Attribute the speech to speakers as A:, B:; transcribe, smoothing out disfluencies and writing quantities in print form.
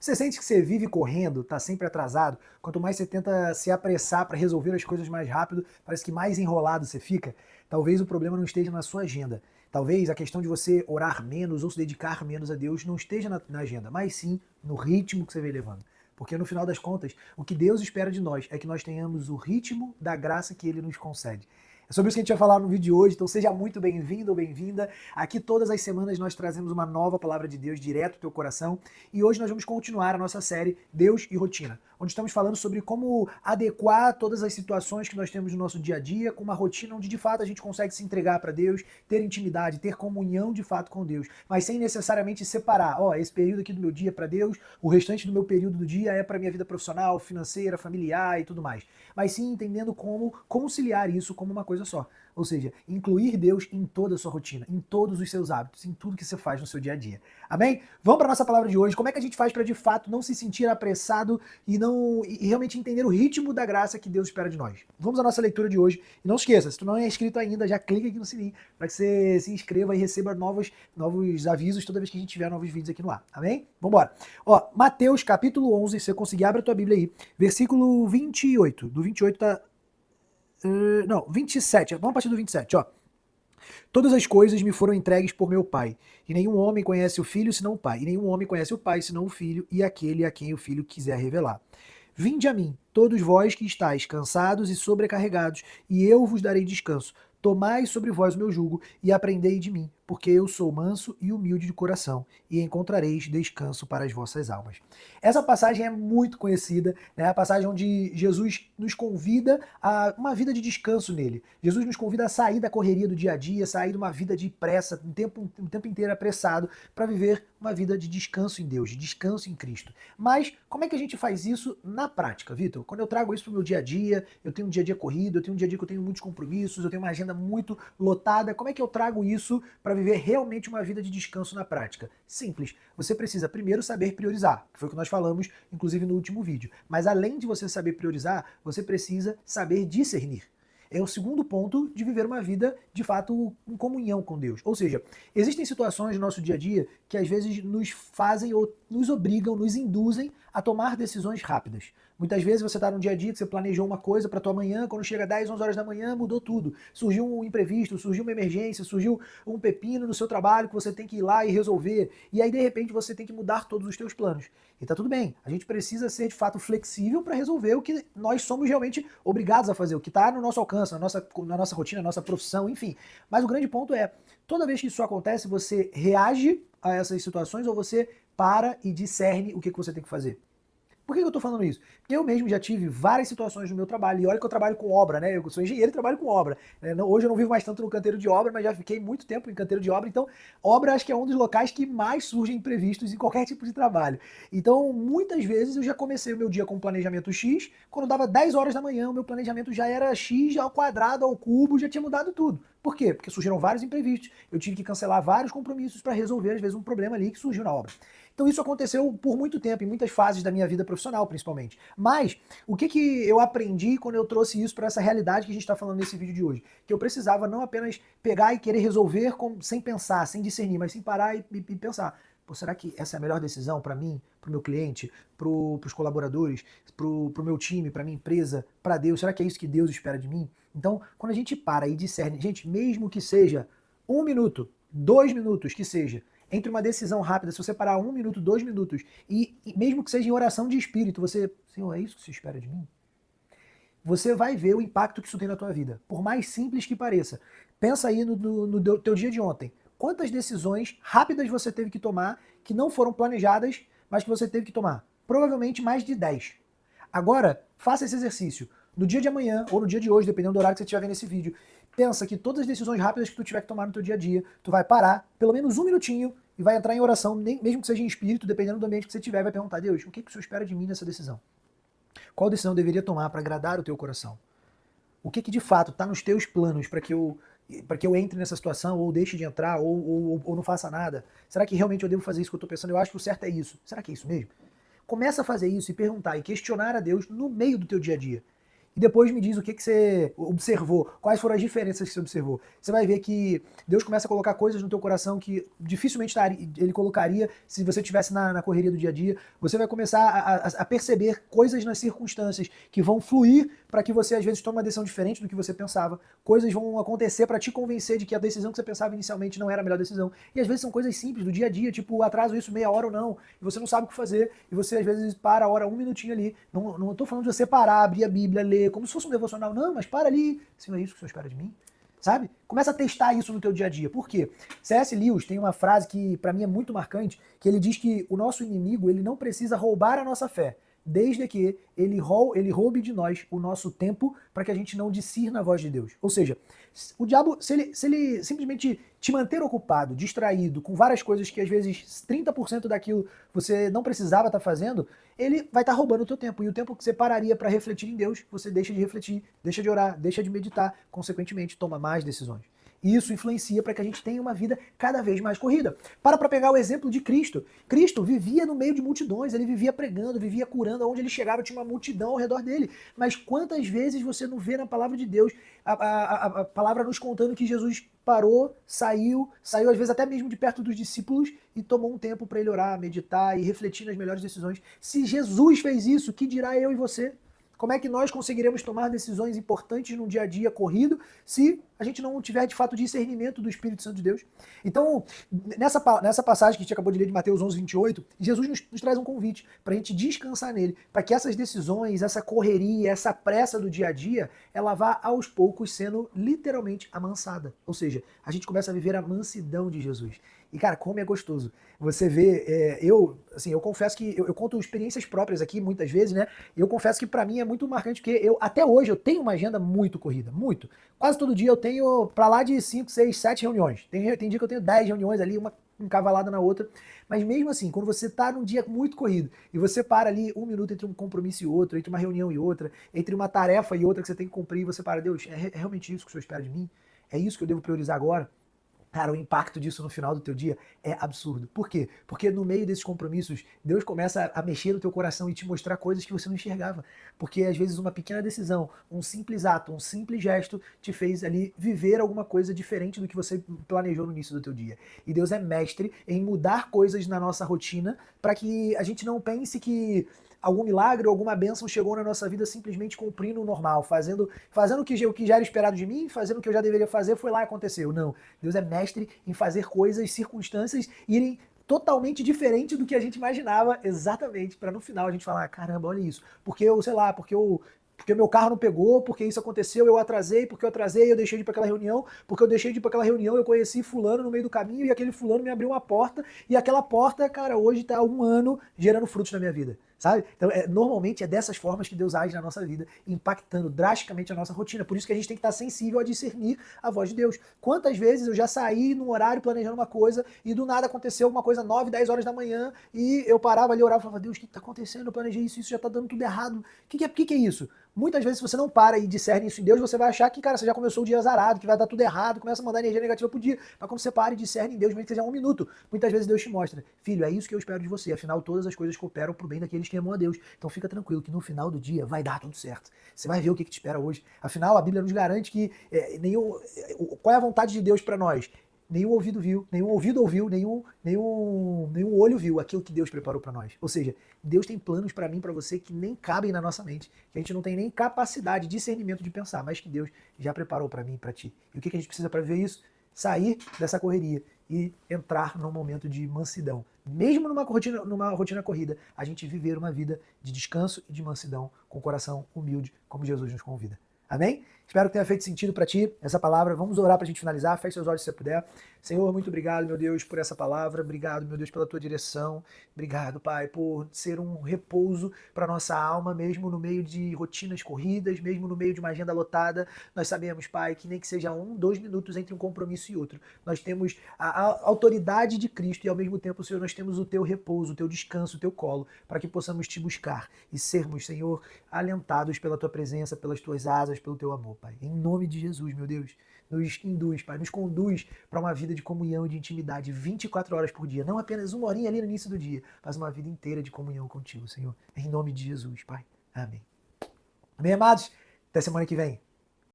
A: Você sente que você vive correndo, tá sempre atrasado? Quanto mais você tenta se apressar para resolver as coisas mais rápido, parece que mais enrolado você fica. Talvez o problema não esteja na sua agenda. Talvez a questão de você orar menos ou se dedicar menos a Deus não esteja na agenda, mas sim no ritmo que você vem levando. Porque no final das contas, o que Deus espera de nós é que nós tenhamos o ritmo da graça que Ele nos concede. É sobre isso que a gente vai falar no vídeo de hoje, então seja muito bem-vindo ou bem-vinda. Aqui todas as semanas nós trazemos uma nova palavra de Deus direto ao teu coração e hoje nós vamos continuar a nossa série Deus e Rotina, onde estamos falando sobre como adequar todas as situações que nós temos no nosso dia a dia com uma rotina onde de fato a gente consegue se entregar para Deus, ter intimidade, ter comunhão de fato com Deus, mas sem necessariamente separar, esse período aqui do meu dia é para Deus, o restante do meu período do dia é para minha vida profissional, financeira, familiar e tudo mais. Mas sim entendendo como conciliar isso como uma coisa só. Ou seja, incluir Deus em toda a sua rotina, em todos os seus hábitos, em tudo que você faz no seu dia a dia. Amém? Vamos para a nossa palavra de hoje. Como é que a gente faz para de fato não se sentir apressado e realmente entender o ritmo da graça que Deus espera de nós? Vamos à nossa leitura de hoje. E não esqueça, se tu não é inscrito ainda, já clica aqui no sininho para que você se inscreva e receba novos avisos toda vez que a gente tiver novos vídeos aqui no ar. Amém? Vamos embora. Mateus capítulo 11, se você conseguir, abre a tua Bíblia aí. Versículo 28. Do 28 tá... 27. Vamos a partir do 27, ó. Todas as coisas me foram entregues por meu Pai, e nenhum homem conhece o Filho senão o Pai, e nenhum homem conhece o Pai senão o Filho, e aquele a quem o Filho quiser revelar. Vinde a mim, todos vós que estáis cansados e sobrecarregados, e eu vos darei descanso. Tomai sobre vós o meu jugo, e aprendei de mim, porque eu sou manso e humilde de coração, e encontrareis descanso para as vossas almas. Essa passagem é muito conhecida, né? A passagem onde Jesus nos convida a uma vida de descanso nele. Jesus nos convida a sair da correria do dia a dia, sair de uma vida de pressa, um tempo inteiro apressado, para viver uma vida de descanso em Deus, de descanso em Cristo. Mas como é que a gente faz isso na prática, Vitor? Quando eu trago isso para o meu dia a dia, eu tenho um dia a dia corrido, eu tenho um dia a dia que eu tenho muitos compromissos, eu tenho uma agenda muito lotada, como é que eu trago isso para viver realmente uma vida de descanso na prática? Simples. Você precisa primeiro saber priorizar, que foi o que nós falamos, inclusive no último vídeo. Mas além de você saber priorizar, você precisa saber discernir. É o segundo ponto de viver uma vida, de fato, em comunhão com Deus. Ou seja, existem situações no nosso dia a dia que às vezes nos fazem ou nos obrigam, nos induzem a tomar decisões rápidas. Muitas vezes você está num dia a dia que você planejou uma coisa para tua manhã, quando chega 10, 11 horas da manhã, mudou tudo. Surgiu um imprevisto, surgiu uma emergência, surgiu um pepino no seu trabalho que você tem que ir lá e resolver. E aí, de repente, você tem que mudar todos os teus planos. E tá tudo bem. A gente precisa ser, de fato, flexível para resolver o que nós somos realmente obrigados a fazer, o que está no nosso alcance, na nossa rotina, na nossa profissão, enfim. Mas o grande ponto é, toda vez que isso acontece, você reage a essas situações ou você para e discerne o que você tem que fazer. Por que eu tô falando isso? Porque eu mesmo já tive várias situações no meu trabalho, e olha que eu trabalho com obra, né? Eu sou engenheiro e trabalho com obra. Hoje eu não vivo mais tanto no canteiro de obra, mas já fiquei muito tempo em canteiro de obra, então obra acho que é um dos locais que mais surgem imprevistos em qualquer tipo de trabalho. Então, muitas vezes eu já comecei o meu dia com um planejamento X, quando dava 10 horas da manhã, o meu planejamento já era X ao quadrado, ao cubo, já tinha mudado tudo. Por quê? Porque surgiram vários imprevistos, eu tive que cancelar vários compromissos para resolver, às vezes, um problema ali que surgiu na obra. Então isso aconteceu por muito tempo, em muitas fases da minha vida profissional, principalmente. Mas o que eu aprendi quando eu trouxe isso para essa realidade que a gente está falando nesse vídeo de hoje? Que eu precisava não apenas pegar e querer resolver sem pensar, sem discernir, mas sem parar e pensar. Pô, será que essa é a melhor decisão para mim, para o meu cliente, para os colaboradores, para o meu time, para a minha empresa, para Deus? Será que é isso que Deus espera de mim? Então, quando a gente para e discerne, gente, mesmo que seja 1 minuto, 2 minutos, que seja, entre uma decisão rápida, se você parar 1 minuto, 2 minutos, e mesmo que seja em oração de espírito, você, Senhor, é isso que você espera de mim? Você vai ver o impacto que isso tem na tua vida, por mais simples que pareça. Pensa aí no teu dia de ontem. Quantas decisões rápidas você teve que tomar, que não foram planejadas, mas que você teve que tomar? Provavelmente mais de 10. Agora, faça esse exercício. No dia de amanhã, ou no dia de hoje, dependendo do horário que você estiver vendo esse vídeo, pensa que todas as decisões rápidas que tu tiver que tomar no teu dia a dia, tu vai parar, pelo menos 1 minutinho, e vai entrar em oração, mesmo que seja em espírito, dependendo do ambiente que você tiver, vai perguntar, Deus, o que o Senhor espera de mim nessa decisão? Qual decisão eu deveria tomar para agradar o teu coração? O que de fato está nos teus planos para que eu entre nessa situação, ou deixe de entrar, ou não faça nada? Será que realmente eu devo fazer isso que eu estou pensando? Eu acho que o certo é isso. Será que é isso mesmo? Começa a fazer isso e perguntar e questionar a Deus no meio do teu dia a dia. e depois me diz o que você observou, quais foram as diferenças que você observou. Você vai ver que Deus começa a colocar coisas no teu coração que dificilmente ele colocaria se você estivesse na correria do dia a dia. Você vai começar a perceber coisas nas circunstâncias que vão fluir para que você às vezes tome uma decisão diferente do que você pensava. Coisas vão acontecer para te convencer de que a decisão que você pensava inicialmente não era a melhor decisão. E às vezes são coisas simples do dia a dia, tipo atraso isso meia hora ou não, e você não sabe o que fazer, e você às vezes para a hora um minutinho ali. Não tô falando de você parar, abrir a Bíblia, ler, como se fosse um devocional. Não, mas para ali. Senhor, é isso que o Senhor espera de mim? Sabe? Começa a testar isso no teu dia a dia. Por quê? C.S. Lewis tem uma frase que para mim é muito marcante, que ele diz que o nosso inimigo ele não precisa roubar a nossa fé, desde que ele roube de nós o nosso tempo para que a gente não discirna a voz de Deus. Ou seja, o diabo, se ele simplesmente te manter ocupado, distraído, com várias coisas que às vezes 30% daquilo você não precisava estar fazendo, ele vai estar roubando o teu tempo. E o tempo que você pararia para refletir em Deus, você deixa de refletir, deixa de orar, deixa de meditar, consequentemente toma mais decisões. E isso influencia para que a gente tenha uma vida cada vez mais corrida. Para pegar o exemplo de Cristo. Cristo vivia no meio de multidões, ele vivia pregando, vivia curando, onde ele chegava tinha uma multidão ao redor dele. Mas quantas vezes você não vê na palavra de Deus a palavra nos contando que Jesus parou, saiu às vezes até mesmo de perto dos discípulos e tomou um tempo para ele orar, meditar e refletir nas melhores decisões. Se Jesus fez isso, que dirá eu e você? Como é que nós conseguiremos tomar decisões importantes num dia a dia corrido se a gente não tiver de fato discernimento do Espírito Santo de Deus? Então, nessa passagem que a gente acabou de ler de Mateus 11:28, Jesus nos traz um convite para a gente descansar nele, para que essas decisões, essa correria, essa pressa do dia a dia, ela vá aos poucos sendo literalmente amansada. Ou seja, a gente começa a viver a mansidão de Jesus. E, cara, como é gostoso. Você vê, eu confesso que eu conto experiências próprias aqui muitas vezes, né? E eu confesso que pra mim é muito marcante, porque até hoje eu tenho uma agenda muito corrida, muito. Quase todo dia eu tenho pra lá de 5, 6, 7 reuniões. Tem dia que eu tenho 10 reuniões ali, uma encavalada na outra. Mas mesmo assim, quando você tá num dia muito corrido e você para ali um minuto entre um compromisso e outro, entre uma reunião e outra, entre uma tarefa e outra que você tem que cumprir, você para, Deus, é realmente isso que o Senhor espera de mim? É isso que eu devo priorizar agora? Cara, o impacto disso no final do teu dia é absurdo. Por quê? Porque no meio desses compromissos, Deus começa a mexer no teu coração e te mostrar coisas que você não enxergava. Porque às vezes uma pequena decisão, um simples ato, um simples gesto te fez ali viver alguma coisa diferente do que você planejou no início do teu dia. E Deus é mestre em mudar coisas na nossa rotina para que a gente não pense que algum milagre ou alguma bênção chegou na nossa vida simplesmente cumprindo o normal, fazendo o que já era esperado de mim, fazendo o que eu já deveria fazer, foi lá e aconteceu. Não. Deus é mestre em fazer coisas, circunstâncias irem totalmente diferente do que a gente imaginava, exatamente, para no final a gente falar, caramba, olha isso, porque eu, sei lá, porque meu carro não pegou, porque isso aconteceu, eu atrasei, porque eu atrasei, eu deixei de ir para aquela reunião, porque eu deixei de ir para aquela reunião, eu conheci fulano no meio do caminho e aquele fulano me abriu uma porta e aquela porta, cara, hoje está há um ano gerando frutos na minha vida. Sabe? Então, normalmente é dessas formas que Deus age na nossa vida, impactando drasticamente a nossa rotina. Por isso que a gente tem que estar sensível a discernir a voz de Deus. Quantas vezes eu já saí num horário planejando uma coisa e do nada aconteceu alguma coisa 9, 10 horas da manhã e eu parava ali, orava e falava, Deus, o que está acontecendo? Eu planejei isso já está dando tudo errado. O que é isso? Muitas vezes, se você não para e discerne isso em Deus, você vai achar que, cara, você já começou o dia azarado, que vai dar tudo errado, começa a mandar energia negativa pro dia. Mas quando você para e discerne em Deus, mesmo que seja um minuto, muitas vezes Deus te mostra, filho, é isso que eu espero de você. Afinal, todas as coisas cooperam pro bem daqueles que amam a Deus. Então fica tranquilo que no final do dia vai dar tudo certo. Você vai ver o que te espera hoje. Afinal, a Bíblia nos garante que qual é a vontade de Deus para nós? Nenhum ouvido viu, nenhum ouvido ouviu, nenhum olho viu aquilo que Deus preparou para nós. Ou seja, Deus tem planos para mim, para você, que nem cabem na nossa mente, que a gente não tem nem capacidade, discernimento de pensar, mas que Deus já preparou para mim e para ti. E o que a gente precisa para ver isso? Sair dessa correria e entrar num momento de mansidão. Mesmo numa rotina corrida, a gente viver uma vida de descanso e de mansidão, com o coração humilde, como Jesus nos convida. Amém? Espero que tenha feito sentido para ti essa palavra. Vamos orar para a gente finalizar. Feche seus olhos se você puder. Senhor, muito obrigado, meu Deus, por essa palavra. Obrigado, meu Deus, pela tua direção. Obrigado, Pai, por ser um repouso para nossa alma, mesmo no meio de rotinas corridas, mesmo no meio de uma agenda lotada. Nós sabemos, Pai, que nem que seja 1, 2 minutos entre um compromisso e outro. Nós temos a autoridade de Cristo e, ao mesmo tempo, Senhor, nós temos o teu repouso, o teu descanso, o teu colo, para que possamos te buscar e sermos, Senhor, alentados pela tua presença, pelas tuas asas, pelo teu amor, Pai. Em nome de Jesus, meu Deus, nos induz, Pai, nos conduz para uma vida de comunhão e de intimidade 24 horas por dia, não apenas uma horinha ali no início do dia, mas uma vida inteira de comunhão contigo, Senhor. Em nome de Jesus, Pai. Amém. Amém, amados? Até semana que vem.